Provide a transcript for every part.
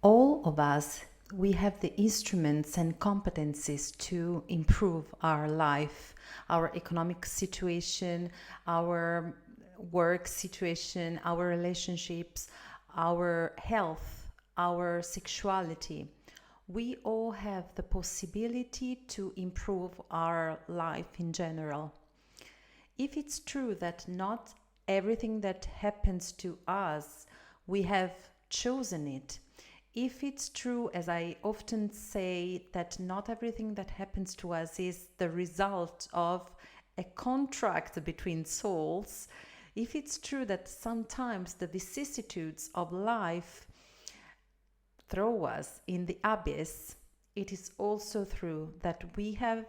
All of us, we have the instruments and competencies to improve our life, our economic situation, our work situation, our relationships, our health, our sexuality. We all have the possibility to improve our life in general. If it's true that not everything that happens to us, we have chosen it. If it's true, as I often say, that not everything that happens to us is the result of a contract between souls, if it's true that sometimes the vicissitudes of life throw us in the abyss, it is also true that we have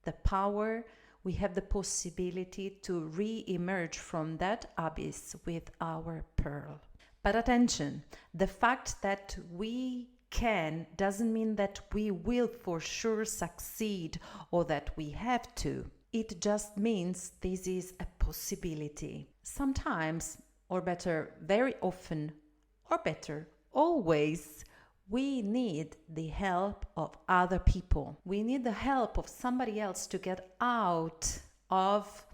the power, we have the possibility to re-emerge from that abyss with our pearl. But attention, the fact that we can doesn't mean that we will for sure succeed or that we have to. It just means this is a possibility. Sometimes, or better, very often, or better, always, we need the help of other people. We need the help of somebody else to get out of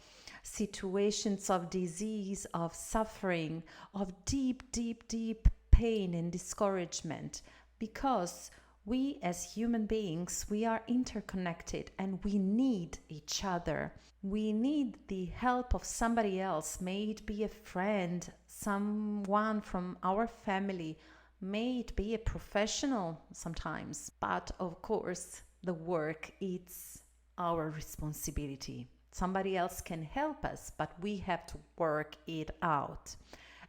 situations of disease, of suffering, of deep, deep, deep pain and discouragement, because we as human beings, we are interconnected and we need each other. We need the help of somebody else, may it be a friend, someone from our family, may it be a professional sometimes, but of course the work is our responsibility. Somebody else can help us, but we have to work it out.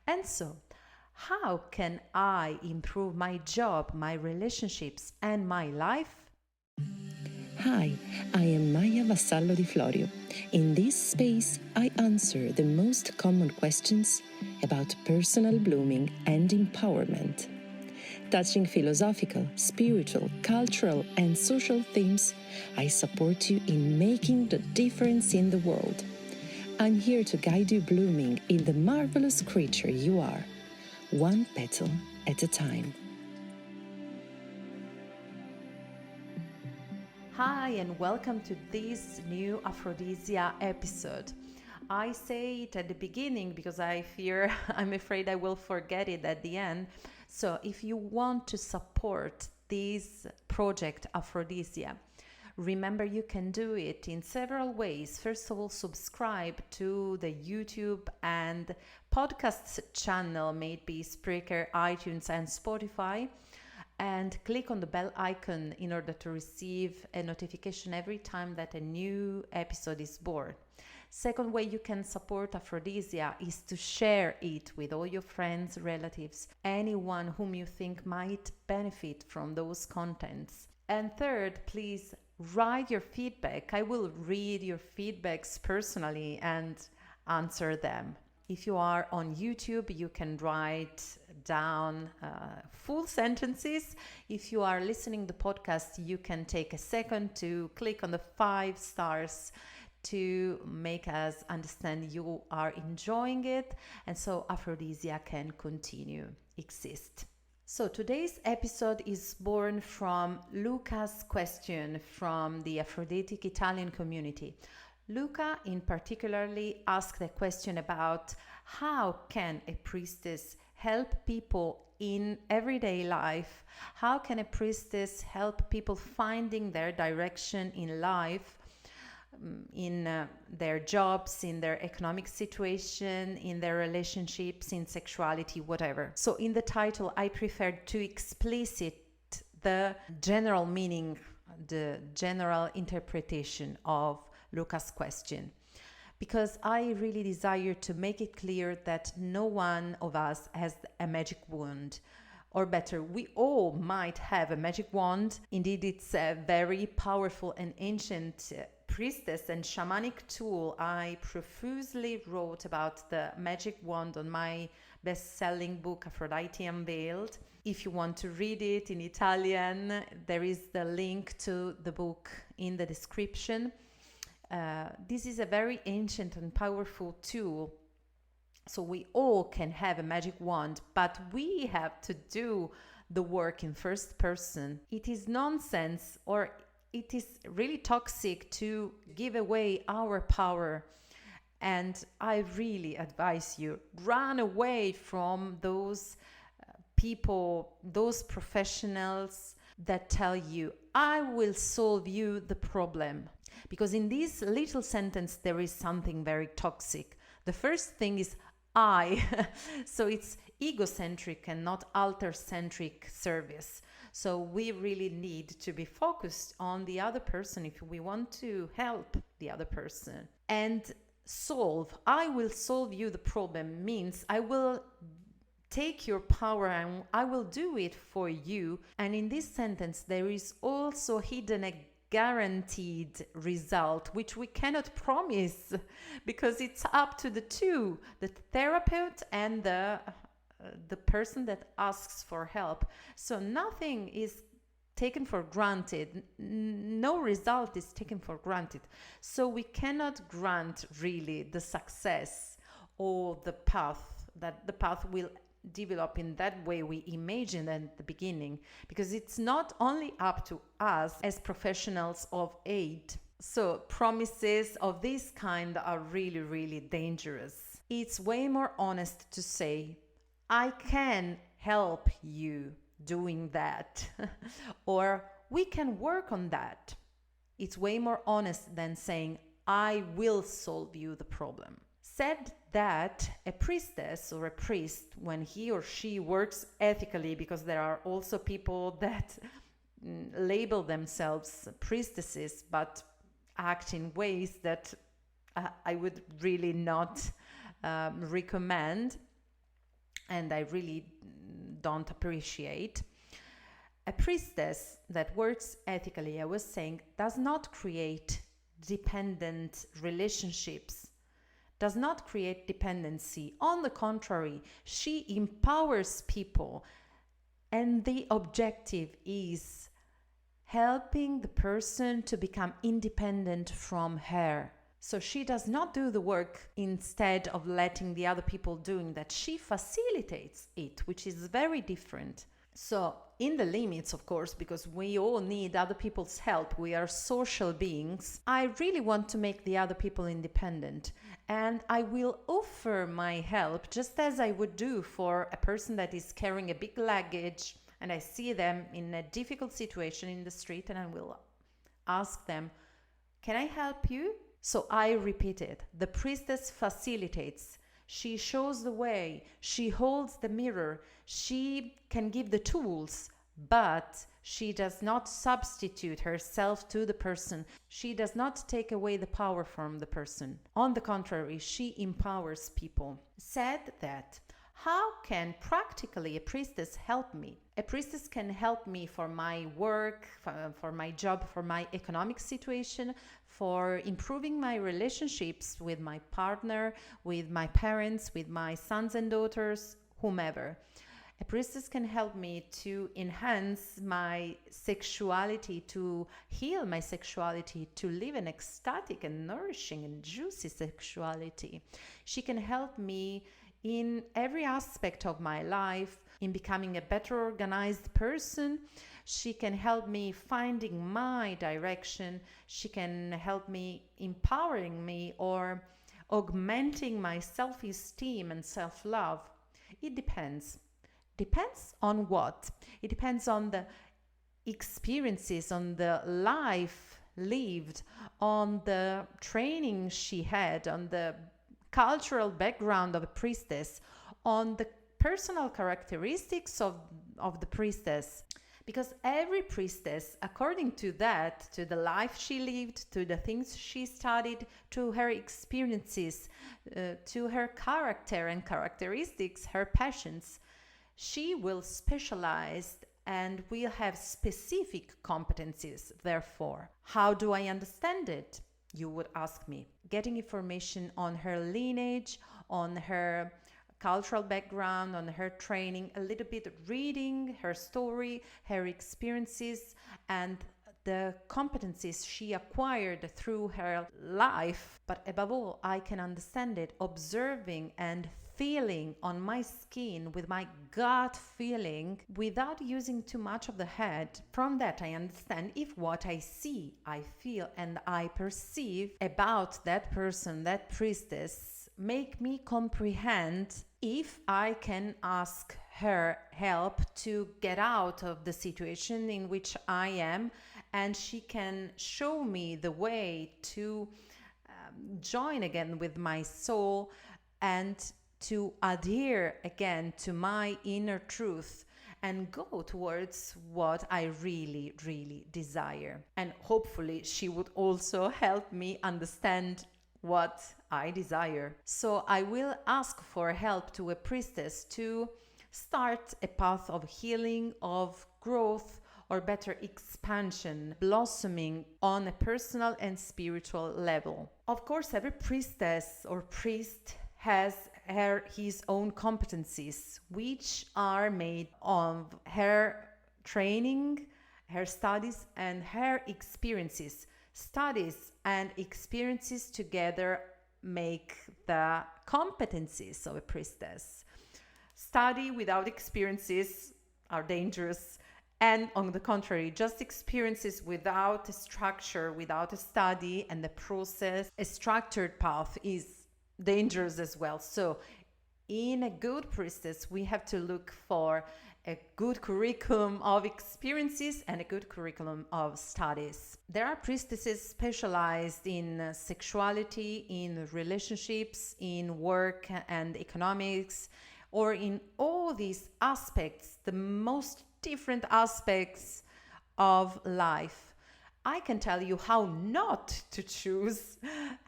And so, how can I improve my job, my relationships, and my life? Hi, I am Maya Vassallo di Florio. In this space, I answer the most common questions about personal blooming and empowerment. Touching philosophical, spiritual, cultural, and social themes, I support you in making the difference in the world. I'm here to guide you blooming in the marvelous creature you are, one petal at a time. Hi, and welcome to this new Aphrodisia episode. I say it at the beginning because I'm afraid I will forget it at the end. So if you want to support this project Aphrodisia, remember you can do it in several ways. First of all, subscribe to the YouTube and podcast channel, may it be Spreaker, iTunes, and Spotify. And click on the bell icon in order to receive a notification every time that a new episode is born. Second way you can support Aphrodisia is to share it with all your friends, relatives, anyone whom you think might benefit from those contents. And third, please write your feedback. I will read your feedbacks personally and answer them. If you are on YouTube, you can write down full sentences. If you are listening to the podcast, you can take a second to click on the 5 stars to make us understand you are enjoying it, and so Aphrodisia can continue exist. So today's episode is born from Luca's question from the Aphroditic Italian community. Luca in particularly asked a question about how can a priestess help people in everyday life? How can a priestess help people finding their direction in life, in their jobs, in their economic situation, in their relationships, in sexuality, whatever? So in the title, I preferred to explicit the general meaning, the general interpretation of Luca's question, because I really desire to make it clear that no one of us has a magic wand. Or better, we all might have a magic wand. Indeed, it's a very powerful and ancient priestess and shamanic tool. I profusely wrote about the magic wand on my best-selling book, Aphrodite Unveiled. If you want to read it in Italian, there is the link to the book in the description. This is a very ancient and powerful tool. So we all can have a magic wand, but we have to do the work in first person, it is nonsense, or it is really toxic to give away our power. And I really advise you, run away from those people, those professionals that tell you, I will solve you the problem. Because in this little sentence, there is something very toxic. The first thing is I. So it's egocentric and not alter-centric service. So we really need to be focused on the other person if we want to help the other person. And I will solve you the problem means I will take your power and I will do it for you. And in this sentence, there is also hidden a guaranteed result, which we cannot promise because it's up to the two, the therapist and the person that asks for help. So nothing is taken for granted. No result is taken for granted. So we cannot grant really the success or the path, that the path will develop in that way we imagined at the beginning, because it's not only up to us as professionals of aid. So promises of this kind are really, really dangerous. It's way more honest to say, I can help you doing that, or we can work on that. It's way more honest than saying, I will solve you the problem. Said that a priestess or a priest, when he or she works ethically, because there are also people that label themselves priestesses but act in ways that I would really not recommend, and I really don't appreciate. A priestess that works ethically, I was saying, does not create dependent relationships, does not create dependency. On the contrary, she empowers people, and the objective is helping the person to become independent from her. So she does not do the work instead of letting the other people doing that. She facilitates it, which is very different. So in the limits, of course, because we all need other people's help. We are social beings. I really want to make the other people independent. And I will offer my help just as I would do for a person that is carrying a big luggage and I see them in a difficult situation in the street, and I will ask them, can I help you? So I repeat it. The priestess facilitates. She shows the way. She holds the mirror. She can give the tools, but she does not substitute herself to the person. She does not take away the power from the person. On the contrary, she empowers people. Said that, how can practically a priestess help me? A priestess can help me for my work, for my job, for my economic situation, for improving my relationships with my partner, with my parents, with my sons and daughters, whomever. A priestess can help me to enhance my sexuality, to heal my sexuality, to live an ecstatic and nourishing and juicy sexuality. She can help me in every aspect of my life, in becoming a better organized person. She can help me finding my direction. She can help me empowering me or augmenting my self-esteem and self-love. It depends. Depends on what? It depends on the experiences, on the life lived, on the training she had, on the cultural background of a priestess, on the personal characteristics of the priestess. Because every priestess, according to that, to the life she lived, to the things she studied, to her experiences, to her character and characteristics, her passions, she will specialize and will have specific competencies. Therefore, how do I understand it? You would ask me. Getting information on her lineage, on her cultural background, on her training, a little bit reading her story, her experiences, and the competencies she acquired through her life. But above all, I can understand it observing and feeling on my skin, with my gut feeling, without using too much of the head. From that, I understand if what I see, I feel, and I perceive about that person, that priestess, make me comprehend if I can ask her help to get out of the situation in which I am, and she can show me the way to join again with my soul and to adhere again to my inner truth and go towards what I really, really desire. And hopefully, she would also help me understand what I desire. So I will ask for help to a priestess to start a path of healing, of growth, or better expansion, blossoming on a personal and spiritual level. Of course, every priestess or priest has his own competencies, which are made of her training, her studies, and her experiences. Studies and experiences together make the competencies of a priestess. Study without experiences are dangerous, and on the contrary, just experiences without a structure, without a study and the process, a structured path is dangerous as well. So in a good priestess, we have to look for a good curriculum of experiences and a good curriculum of studies. There are priestesses specialized in sexuality, in relationships, in work and economics, or in all these aspects, the most different aspects of life. I can tell you how not to choose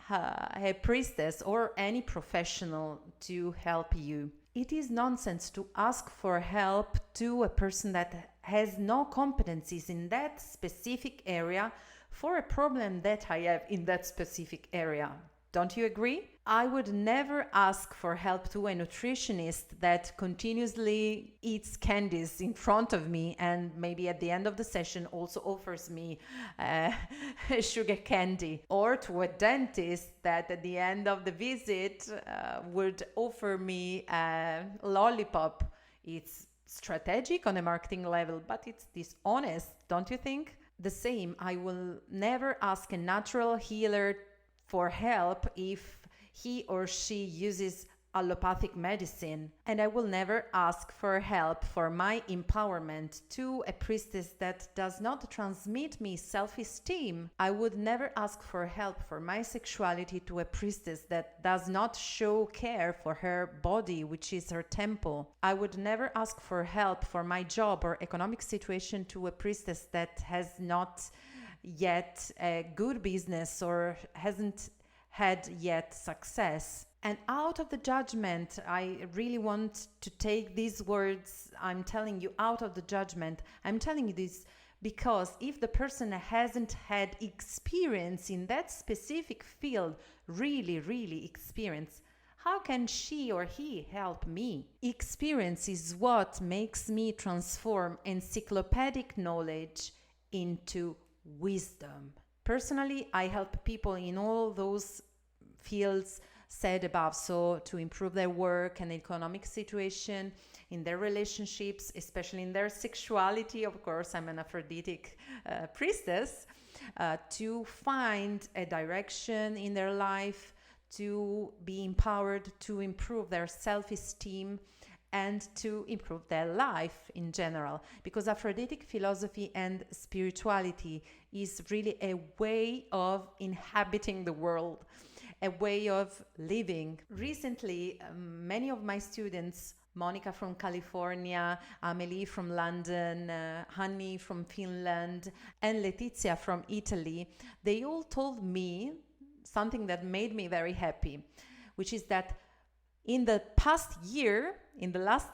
a priestess or any professional to help you. It is nonsense to ask for help to a person that has no competencies in that specific area for a problem that I have in that specific area. Don't you agree? I would never ask for help to a nutritionist that continuously eats candies in front of me and maybe at the end of the session also offers me sugar candy, or to a dentist that at the end of the visit would offer me a lollipop. It's strategic on a marketing level, but it's dishonest, don't you think? The same, I will never ask a natural healer for help if he or she uses allopathic medicine. And I will never ask for help for my empowerment to a priestess that does not transmit me self-esteem. I would never ask for help for my sexuality to a priestess that does not show care for her body, which is her temple. I would never ask for help for my job or economic situation to a priestess that has not yet a good business or hasn't had yet success. And out of the judgment, I really want to take these words I'm telling you out of the judgment. I'm telling you this because if the person hasn't had experience in that specific field, really experience, how can she or he help me? Experience is what makes me transform encyclopedic knowledge into wisdom. Personally, I help people in all those fields said above, so to improve their work and economic situation, in their relationships, especially in their sexuality. Of course, I'm an Aphroditic priestess, to find a direction in their life, to be empowered, to improve their self-esteem, and to improve their life in general. Because Aphroditic philosophy and spirituality is really a way of inhabiting the world, a way of living. Recently, many of my students, Monica from California, Amelie from London, Hanni from Finland, and Letizia from Italy, they all told me something that made me very happy, which is that in the last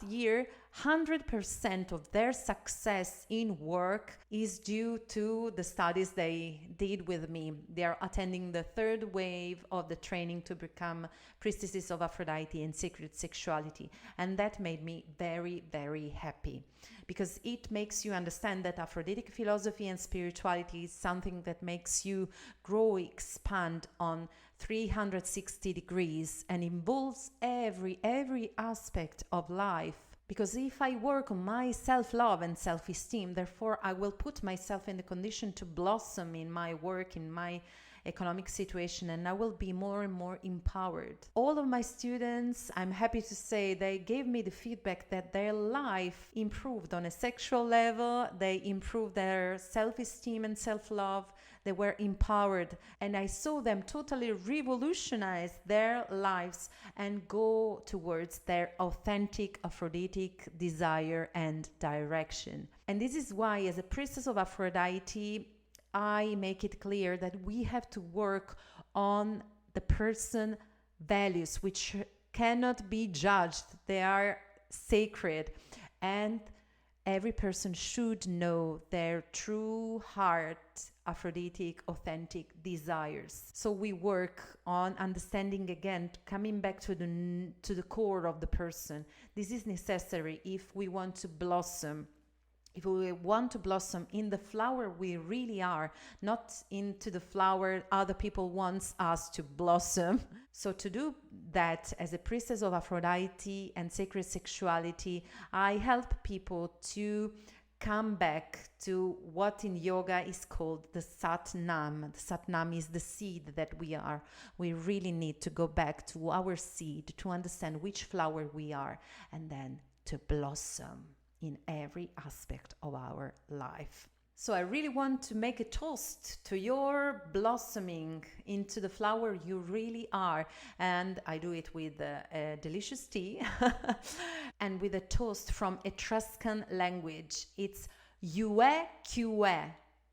year, 100% of their success in work is due to the studies they did with me. They are attending the third wave of the training to become priestesses of Aphrodite and sacred sexuality. And that made me very happy, because it makes you understand that Aphroditic philosophy and spirituality is something that makes you grow, expand on 360 degrees and involves every aspect of life. Because if I work on my self-love and self-esteem, therefore I will put myself in the condition to blossom in my work, in my economic situation, and I will be more and more empowered. All of my students, I'm happy to say, they gave me the feedback that their life improved on a sexual level, they improved their self-esteem and self-love, they were empowered, and I saw them totally revolutionize their lives and go towards their authentic Aphrodisiac desire and direction. And this is why, as a priestess of Aphrodite, I make it clear that we have to work on the person values, which cannot be judged. They are sacred, and every person should know their true heart, Aphrodisiac, authentic desires. So we work on understanding again, coming back to the core of the person. This is necessary if we want to blossom. If we want to blossom in the flower we really are, not into the flower other people want us to blossom. So to do that, as a priestess of Aphrodite and sacred sexuality, I help people to come back to what in yoga is called the Satnam. The Satnam is the seed that we are. We really need to go back to our seed to understand which flower we are, and then to blossom in every aspect of our life. So I really want to make a toast to your blossoming into the flower you really are. And I do it with a delicious tea and with a toast from Etruscan language. It's Ue Que.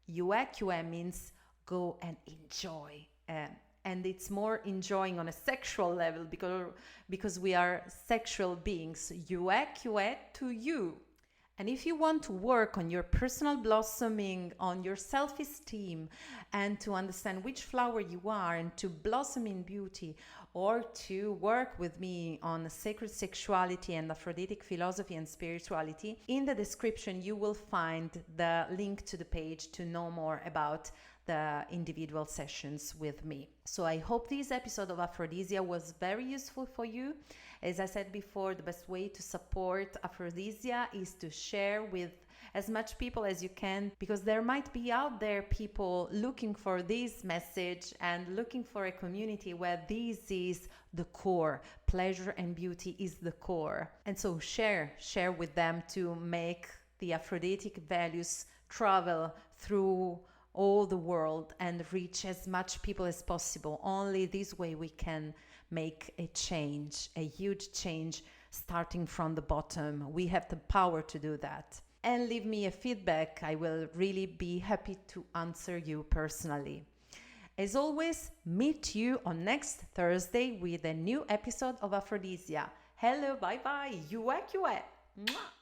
Ue Que means go and enjoy. And it's more enjoying on a sexual level because we are sexual beings. Ue Que to you. And if you want to work on your personal blossoming, on your self-esteem, and to understand which flower you are and to blossom in beauty, or to work with me on sacred sexuality and Aphrodisiac philosophy and spirituality, in the description you will find the link to the page to know more about the individual sessions with me. So I hope this episode of Aphrodisia was very useful for you. As I said before, the best way to support Aphrodisia is to share with as much people as you can, because there might be out there people looking for this message and looking for a community where this is the core. Pleasure and beauty is the core. And so share with them to make the Aphrodisiac values travel through all the world and reach as much people as possible. Only this way we can make a change, a huge change, starting from the bottom. We have the power to do that. And leave me a feedback. I will really be happy to answer you personally. As always, meet you on next Thursday with a new episode of Aphrodisia. Hello, bye bye. Ue Que. Mwah.